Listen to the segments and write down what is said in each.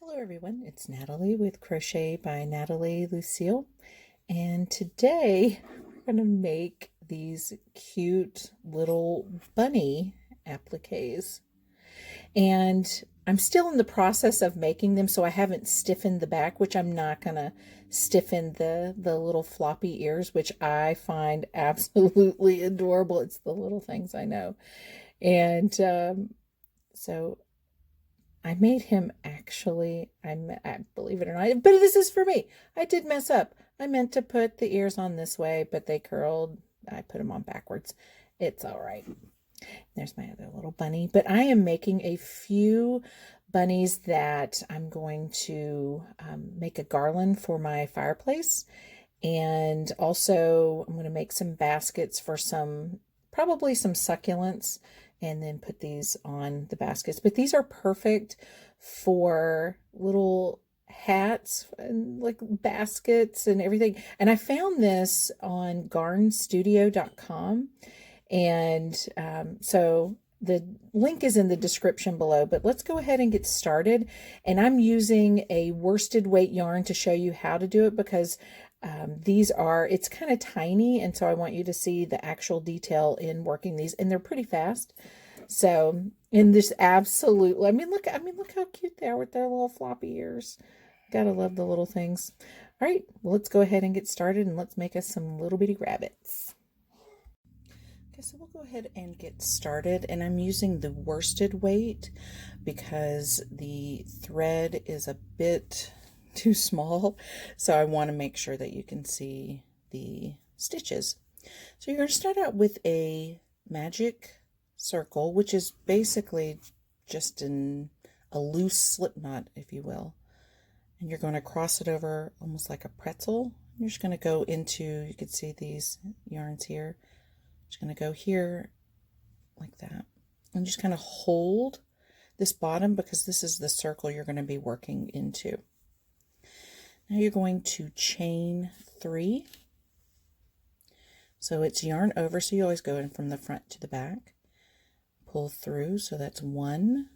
Hello everyone, it's Natalie with Crochet by NatalieLucille, and today we're going to make these cute little bunny appliques. And I'm still in the process of making them, so I haven't stiffened the back, which I'm not going to stiffen the little floppy ears, which I find absolutely adorable. It's the little things I know. And so I made him actually, I believe it or not, but this is for me. I did mess up. I meant to put the ears on this way, but they curled. I put them on backwards. It's all right. There's my other little bunny. But I am making a few bunnies that I'm going to make a garland for my fireplace. And also I'm going to make some baskets for probably some succulents, and then put these on the baskets. But these are perfect for little hats and like baskets and everything. And I found this on garnstudio.com. And so the link is in the description below, but let's go ahead and get started. And I'm using a worsted weight yarn to show you how to do it, because it's kind of tiny, and so I want you to see the actual detail in working these, and they're pretty fast. So, and this absolutely, look how cute they are with their little floppy ears. Gotta love the little things. All right, well, let's go ahead and get started, and let's make us some little bitty rabbits. Okay, so we'll go ahead and get started, and I'm using the worsted weight because the thread is a bit too small, so I want to make sure that you can see the stitches. So you're going to start out with a magic circle, which is basically just a loose slip knot, if you will, and you're going to cross it over almost like a pretzel. You're just going to go into, you can see these yarns here, just going to go here like that, and just kind of hold this bottom, because this is the circle you're going to be working into. Now you're going to chain 3. So it's yarn over, so you always go in from the front to the back. Pull through, so that's 1,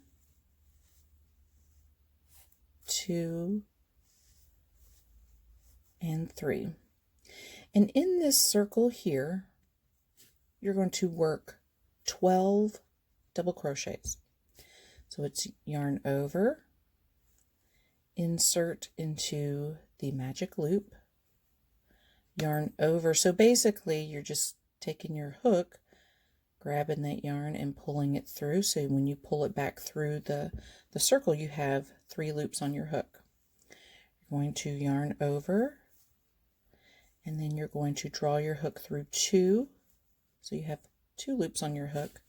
2, and 3. And in this circle here, you're going to work 12 double crochets. So it's yarn over, insert into the magic loop, yarn over. So basically you're just taking your hook, grabbing that yarn and pulling it through. So when you pull it back through the circle, you have 3 loops on your hook. You're going to yarn over, and then you're going to draw your hook through 2. So you have 2 loops on your hook,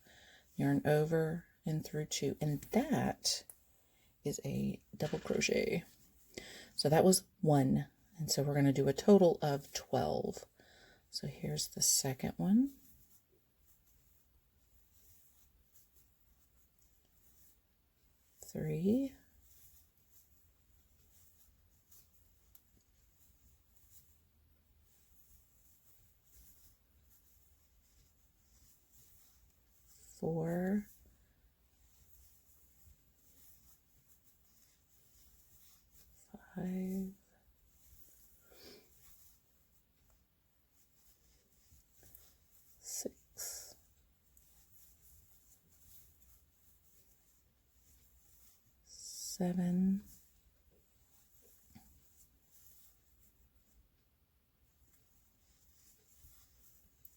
yarn over and through 2. And that is a double crochet. So that was 1, and so we're going to do a total of 12. So here's the second one. Three. 4. 5. 6. 7.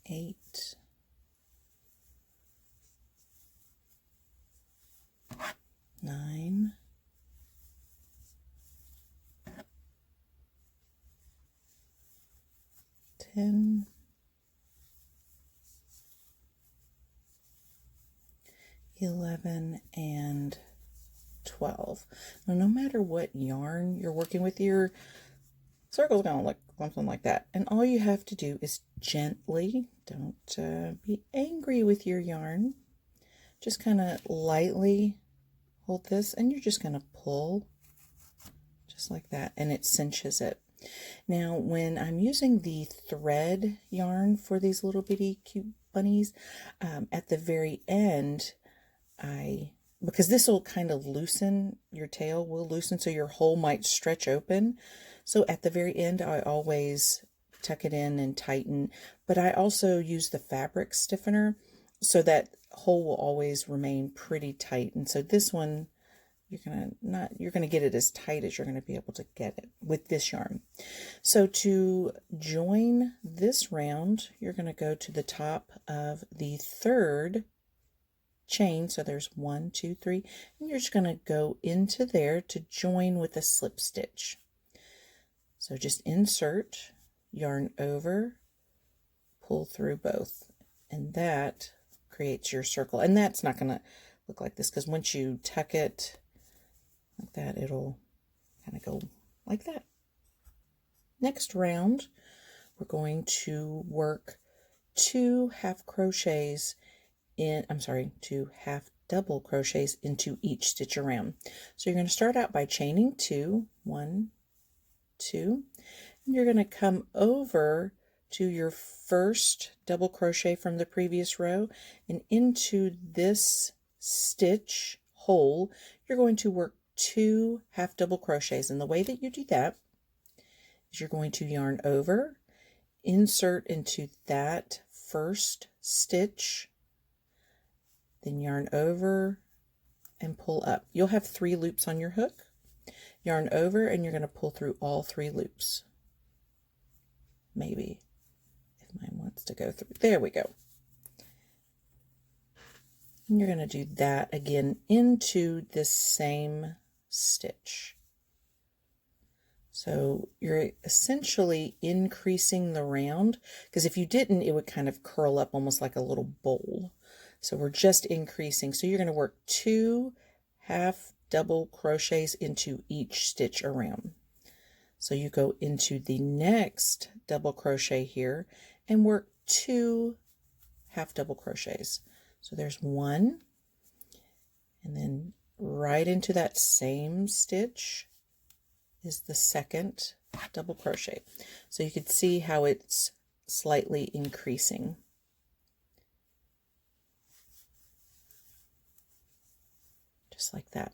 8. 9. 10. 11, and 12. Now, no matter what yarn you're working with, your circle's going to look something like that. And all you have to do is gently, don't be angry with your yarn, just kind of lightly hold this, and you're just going to pull just like that, and it cinches it. Now, when I'm using the thread yarn for these little bitty cute bunnies, at the very end, I because this will kind of loosen, your tail will loosen, so your hole might stretch open. So at the very end, I always tuck it in and tighten, but I also use the fabric stiffener so that hole will always remain pretty tight. And so this one, you're gonna get it as tight as you're gonna be able to get it with this yarn. So to join this round, you're gonna go to the top of the third chain. So there's 1, 2, 3, and you're just gonna go into there to join with a slip stitch. So just insert, yarn over, pull through both, and that creates your circle. And that's not gonna look like this, because once you tuck it like that, it'll kind of go like that. Next round, we're going to work 2 half crochets in, two half double crochets into each stitch around. So you're going to start out by chaining 2, 1, 2, and you're going to come over to your first double crochet from the previous row, and into this stitch hole, you're going to work 2 half double crochets. And the way that you do that is you're going to yarn over, insert into that first stitch, then yarn over and pull up. You'll have 3 loops on your hook. Yarn over, and you're going to pull through all 3 loops. Maybe if mine wants to go through. There we go. And you're going to do that again into this same stitch. So you're essentially increasing the round, because if you didn't, it would kind of curl up almost like a little bowl. So we're just increasing. So you're going to work 2 half double crochets into each stitch around. So you go into the next double crochet here and work 2 half double crochets. So there's 1, and then right into that same stitch is the second double crochet. So you can see how it's slightly increasing. Just like that.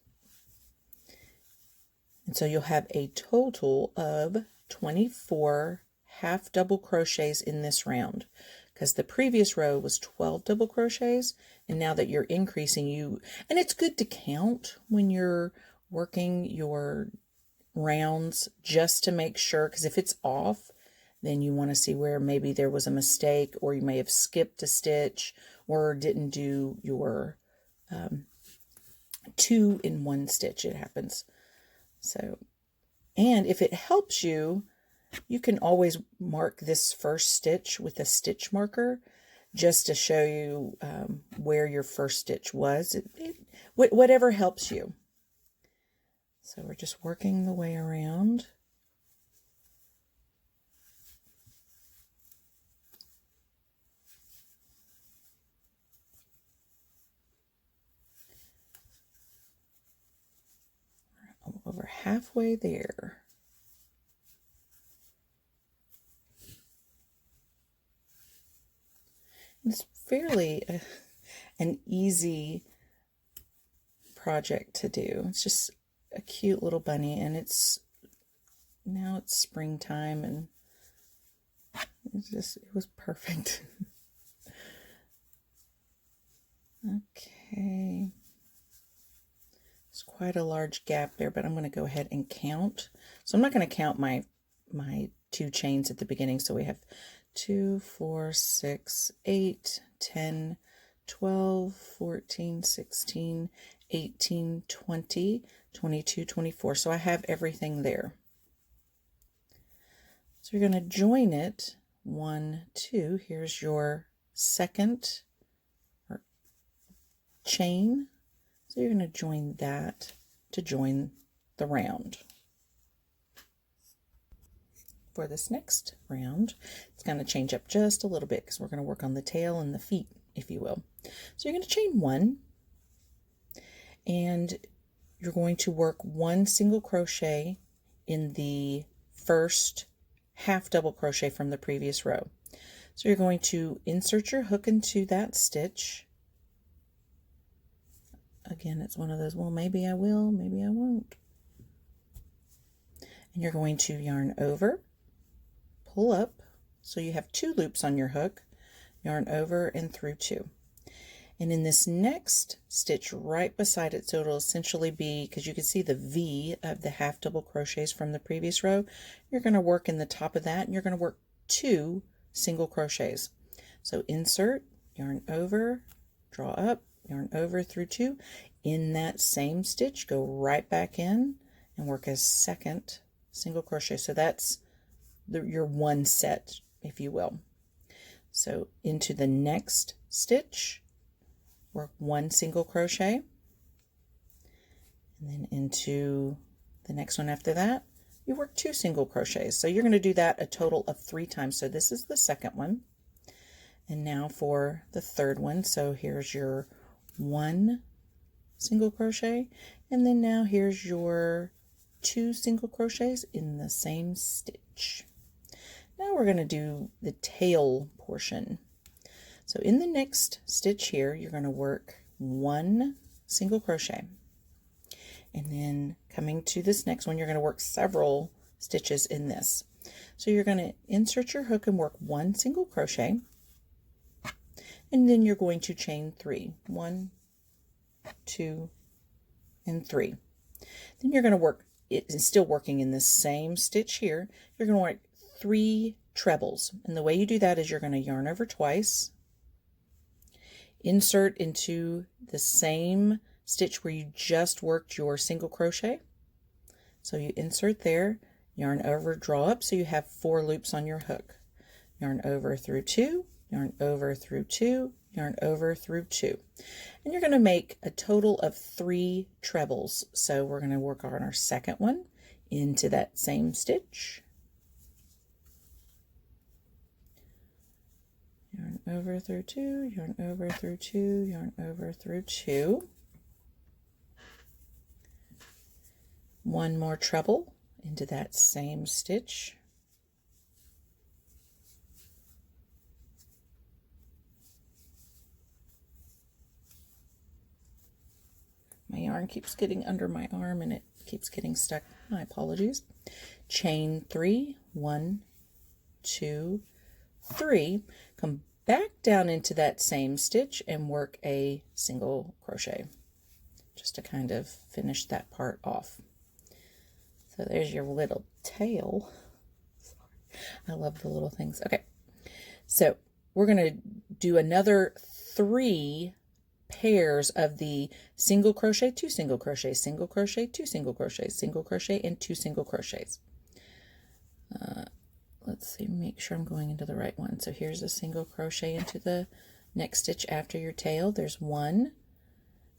And so you'll have a total of 24 half double crochets in this round, because the previous row was 12 double crochets, and now that you're increasing, and it's good to count when you're working your rounds, just to make sure, because if it's off, then you want to see where maybe there was a mistake, or you may have skipped a stitch, or didn't do your 2 in 1 stitch. It happens. So, and if it helps you, you can always mark this first stitch with a stitch marker, just to show you where your first stitch was. Whatever helps you. So we're just working the way around. Over halfway there. It's fairly an easy project to do. It's just a cute little bunny, and now it's springtime, and it was perfect. Okay. It's quite a large gap there, but I'm going to go ahead and count. So I'm not going to count my 2 chains at the beginning. So we have 2, 4, 6, 8, 10, 12, 14, 16, 18, 20, 22, 24. So I have everything there. So you're going to join it 1, 2. Here's your second chain. So you're going to join that to join the round. For this next round, it's going to change up just a little bit, because we're going to work on the tail and the feet, if you will. So you're going to chain 1, and you're going to work 1 single crochet in the first half double crochet from the previous row. So you're going to insert your hook into that stitch, again, it's one of those, well, maybe I will, maybe I won't. And you're going to yarn over, pull up, so you have 2 loops on your hook, yarn over and through 2. And in this next stitch right beside it, so it'll essentially be, because you can see the V of the half double crochets from the previous row, you're going to work in the top of that, and you're going to work 2 single crochets. So insert, yarn over, draw up, yarn over through 2. In that same stitch, go right back in and work a second single crochet. So that's your one set, if you will. So into the next stitch, work 1 single crochet, and then into the next one after that, you work 2 single crochets. So you're going to do that a total of 3 times. So this is the second one. And now for the third one. So here's your 1 single crochet, and then now here's your 2 single crochets in the same stitch. Now we're going to do the tail portion. So in the next stitch here, you're going to work 1 single crochet. And then coming to this next one, you're going to work several stitches in this. So you're going to insert your hook and work 1 single crochet. And then you're going to chain 3. 1, 2, and 3. Then you're going to work, it is still working in the same stitch here. You're going to work 3 trebles. And the way you do that is you're going to yarn over twice, insert into the same stitch where you just worked your single crochet. So you insert there, yarn over, draw up, so you have 4 loops on your hook. Yarn over through 2, yarn over through 2, yarn over through 2. And you're going to make a total of 3 trebles. So we're going to work on our second one into that same stitch. Yarn over through 2, yarn over through 2, yarn over through 2. 1 more treble into that same stitch. My yarn keeps getting under my arm and it keeps getting stuck. My apologies. Chain 3, 1, 2, 3. Come back down into that same stitch and work a single crochet just to kind of finish that part off. So there's your little tail. Sorry. I love the little things. Okay, so we're going to do another 3 pairs of the single crochet, 2 single crochet, single crochet, 2 single crochet, single crochet, and 2 single crochets. Let's see, make sure I'm going into the right one. So here's a single crochet into the next stitch after your tail. There's 1,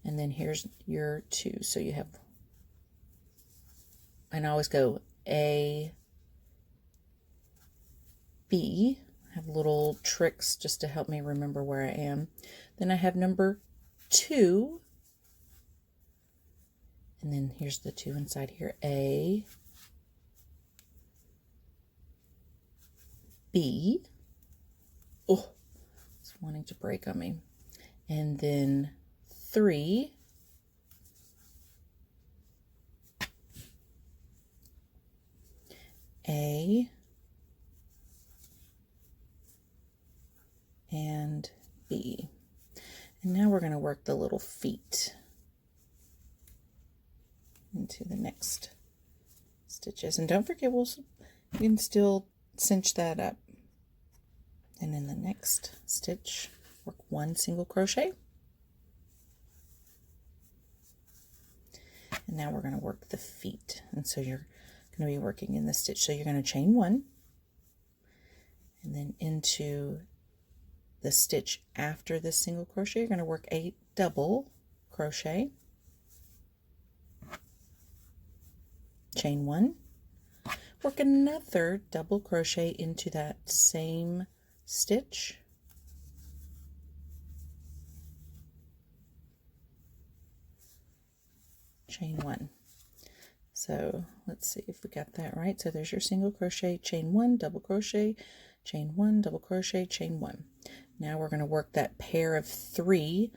and then here's your 2. So you have, and I always go A, B. I have little tricks just to help me remember where I am. Then I have number 2, and then here's the 2 inside here. A, B. Oh, it's wanting to break on me. And then 3. A. And B. And now we're going to work the little feet into the next stitches. And don't forget, you can still cinch that up. And in the next stitch, work 1 single crochet. And now we're going to work the feet. And so you're going to be working in the stitch. So you're going to chain 1, and then into the stitch after the single crochet, you're going to work a double crochet, chain 1, work another double crochet into that same stitch, chain 1. So let's see if we got that right. So there's your single crochet, chain 1, double crochet, chain 1, double crochet, chain 1. Now we're going to work that pair of 3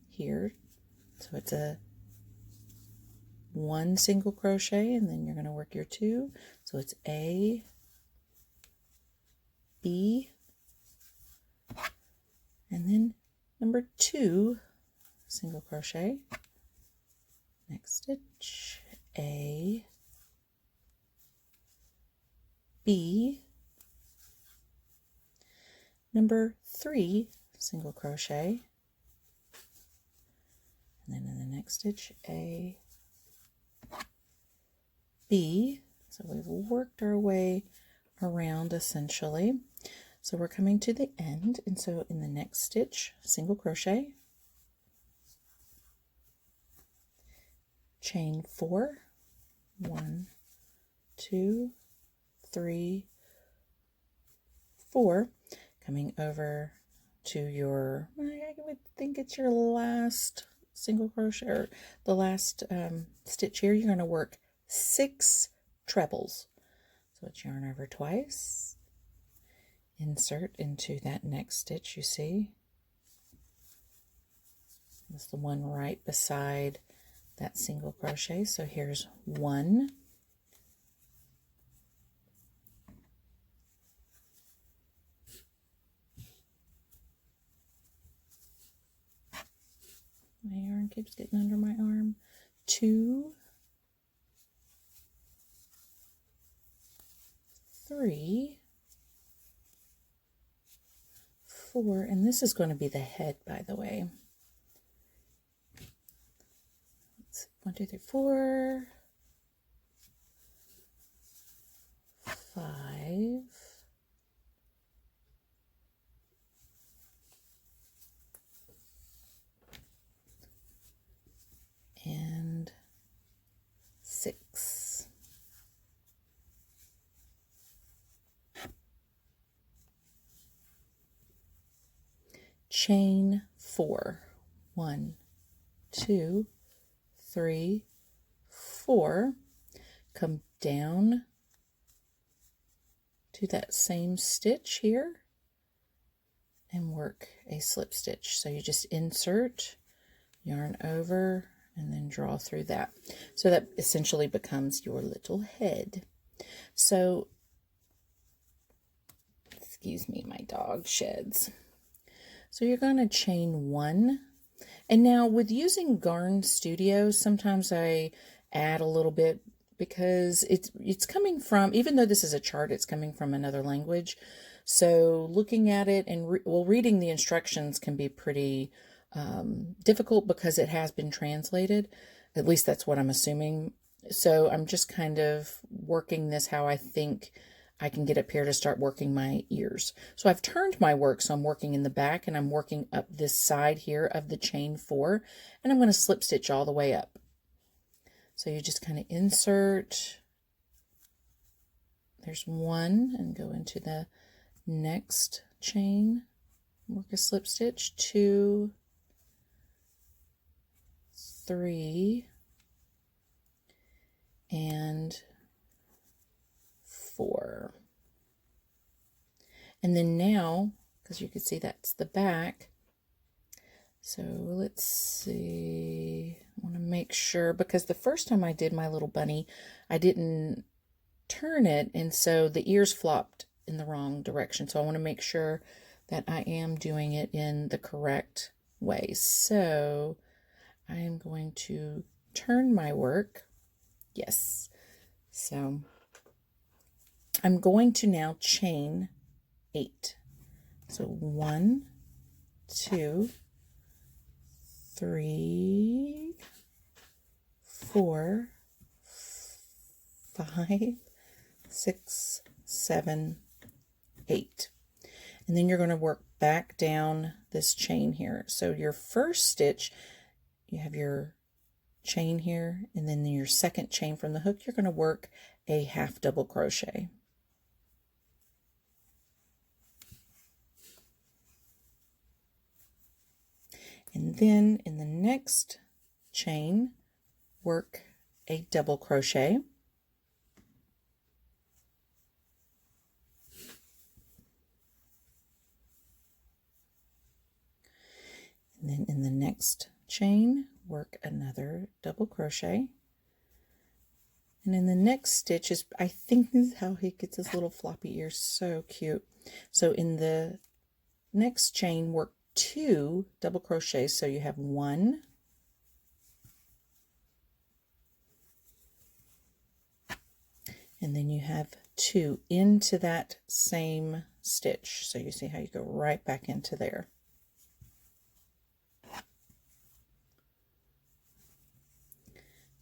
here So it's a 1 single crochet, and then you're going to work your 2. So it's A, B, and then number 2 single crochet. Next stitch, A, B, number 3 single crochet, and then in the next stitch, A, B. So we've worked our way around essentially. So we're coming to the end, and so in the next stitch, single crochet, chain 4, 1, 2, 3, 4, coming over to your, I would think it's your last single crochet, or the last stitch here. You're going to work 6 trebles. So it's yarn over twice, insert into that next stitch you see. That's the one right beside that single crochet. So here's 1, my yarn keeps getting under my arm, 2, 3, 4, and this is going to be the head, by the way. 1, 2, 3, 4, 5, and 6. Chain 4, 1, 2, 3, 4, come down to that same stitch here and work a slip stitch. So you just insert, yarn over, and then draw through that. So that essentially becomes your little head. So, excuse me, my dog sheds. So you're going to chain 1. And now with using Garn Studio, sometimes I add a little bit because it's coming from, even though this is a chart, it's coming from another language. So looking at it and reading the instructions can be pretty difficult because it has been translated. At least that's what I'm assuming. So I'm just kind of working this how I think I can get up here to start working my ears. So I've turned my work, so I'm working in the back and I'm working up this side here of the chain 4, and I'm going to slip stitch all the way up. So you just kind of insert, there's 1, and go into the next chain, work a slip stitch, 2, 3, and 4. And then now, because you can see that's the back, so let's see, I want to make sure, because the first time I did my little bunny, I didn't turn it, and so the ears flopped in the wrong direction. So I want to make sure that I am doing it in the correct way. So I am going to turn my work. Yes. So I'm going to now chain 8. So 1, 2, 3, 4, 5, 6, 7, 8. And then you're going to work back down this chain here. So your first stitch, you have your chain here, and then your second chain from the hook, you're going to work a half double crochet. And then in the next chain, work a double crochet. And then in the next chain, work another double crochet. And in the next stitch is, I think this is how he gets his little floppy ears, so cute. So in the next chain, work 2 double crochets. So you have 1, and then you have 2 into that same stitch. So you see how you go right back into there.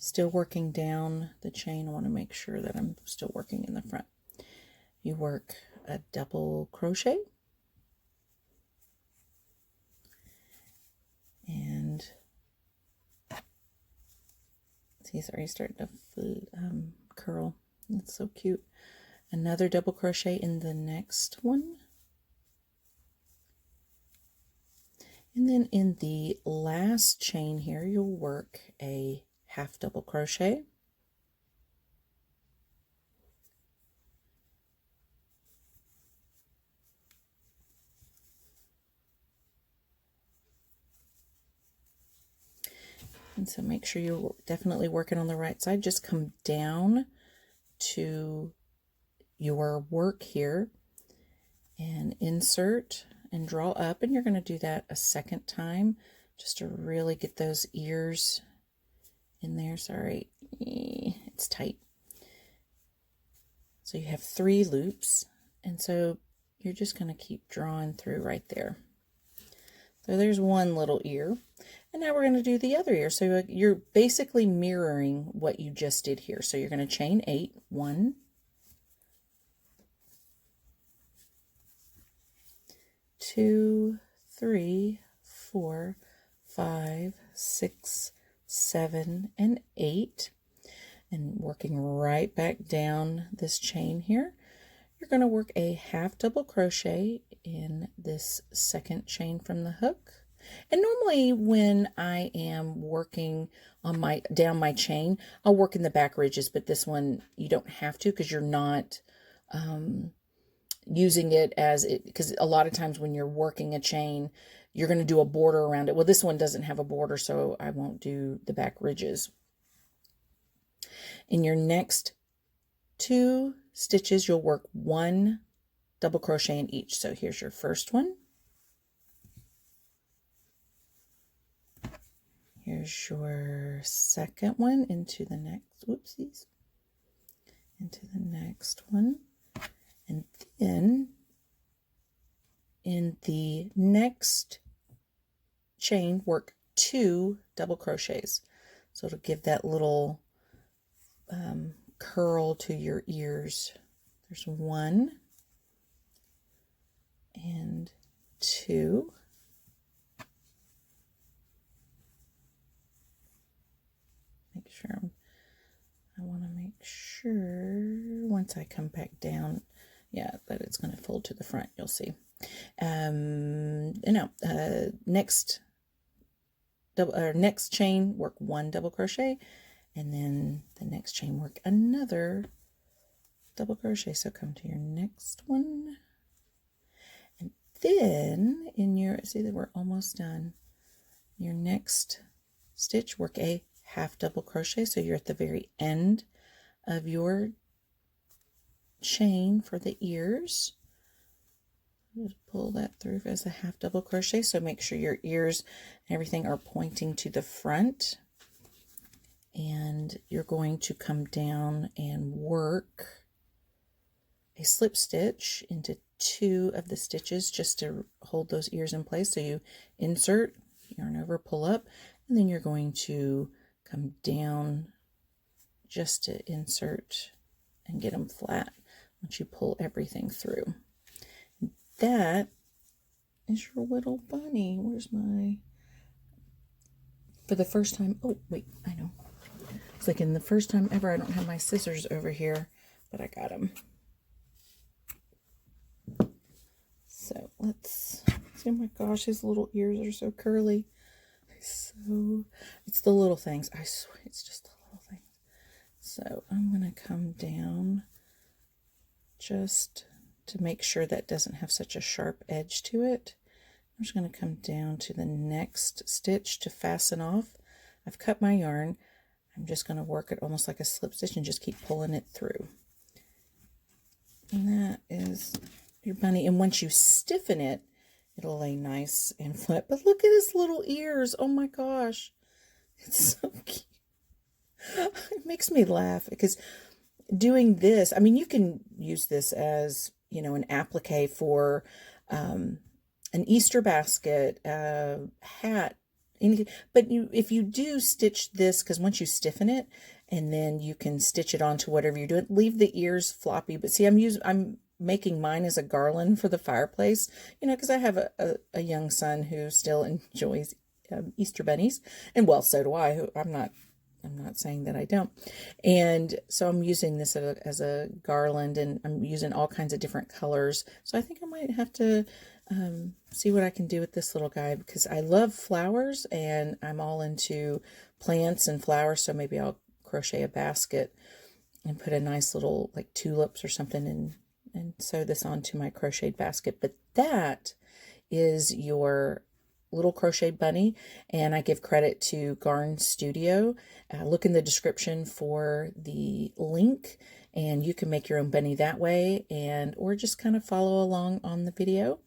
Still working down the chain. I want to make sure that I'm still working in the front. You work a double crochet, and he's already starting to curl. That's so cute. Another double crochet in the next one, and then in the last chain here you'll work a half double crochet, and so make sure you're definitely working on the right side. Just come down to your work here and insert and draw up, and you're going to do that a second time just to really get those ears in there. Sorry, it's tight. So you have 3 loops, and so you're just going to keep drawing through right there. So there's one little ear, and now we're going to do the other ear. So you're basically mirroring what you just did here. So you're going to chain 8, 1, 2, 3, 4, 5, 6, 7, and 8, and working right back down this chain here. You're going to work a half double crochet in this second chain from the hook. And normally when I am working on down my chain, I'll work in the back ridges, but this one you don't have to, because you're not using it as it, because a lot of times when you're working a chain, you're going to do a border around it. Well, this one doesn't have a border, so I won't do the back ridges. In your next 2 stitches, you'll work 1 double crochet in each. So here's your first one. Here's your second one into the next, whoopsies, into the next one. And then in the next chain, work 2 double crochets. So it'll give that little curl to your ears. There's 1 and 2. Make sure I want to make sure once I come back down, yeah, that it's going to fold to the front. You'll see. Next chain, work 1 double crochet, and then the next chain, work another double crochet. So come to your next one, and then in your, see that we're almost done. Your next stitch, work a half double crochet. So you're at the very end of your chain for the ears. Just pull that through as a half double crochet. So make sure your ears and everything are pointing to the front. And you're going to come down and work a slip stitch into 2 of the stitches just to hold those ears in place. So you insert, yarn over, pull up, and then you're going to come down just to insert and get them flat once you pull everything through. That is your little bunny. Where's my, for the first time, oh wait, I know. It's like in the first time ever, I don't have my scissors over here, but I got them. So let's see. Oh my gosh, his little ears are so curly. So it's the little things. I swear it's just the little things. So I'm going to come down just to make sure that doesn't have such a sharp edge to it. I'm just going to come down to the next stitch to fasten off. I've cut my yarn. I'm just going to work it almost like a slip stitch and just keep pulling it through. And that is your bunny. And once you stiffen it, it'll lay nice and flat. But look at his little ears. Oh my gosh. It's so cute. It makes me laugh because doing this, I mean, you can use this as, you know, an applique for an Easter basket, hat, anything. But if you do stitch this, because once you stiffen it, and then you can stitch it onto whatever you're doing, leave the ears floppy. But see, I'm making mine as a garland for the fireplace, you know, because I have a young son who still enjoys Easter bunnies, and well, so do I. I'm not saying that I don't. And so I'm using this as a garland, and I'm using all kinds of different colors. So I think I might have to see what I can do with this little guy, because I love flowers and I'm all into plants and flowers. So maybe I'll crochet a basket and put a nice little like tulips or something and sew this onto my crocheted basket. But that is your little crochet bunny, and I give credit to Garn Studio. Look in the description for the link, and you can make your own bunny that way, or just kind of follow along on the video.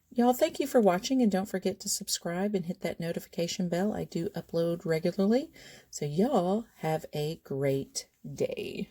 Y'all, thank you for watching, and don't forget to subscribe and hit that notification bell. I do upload regularly, so y'all have a great day.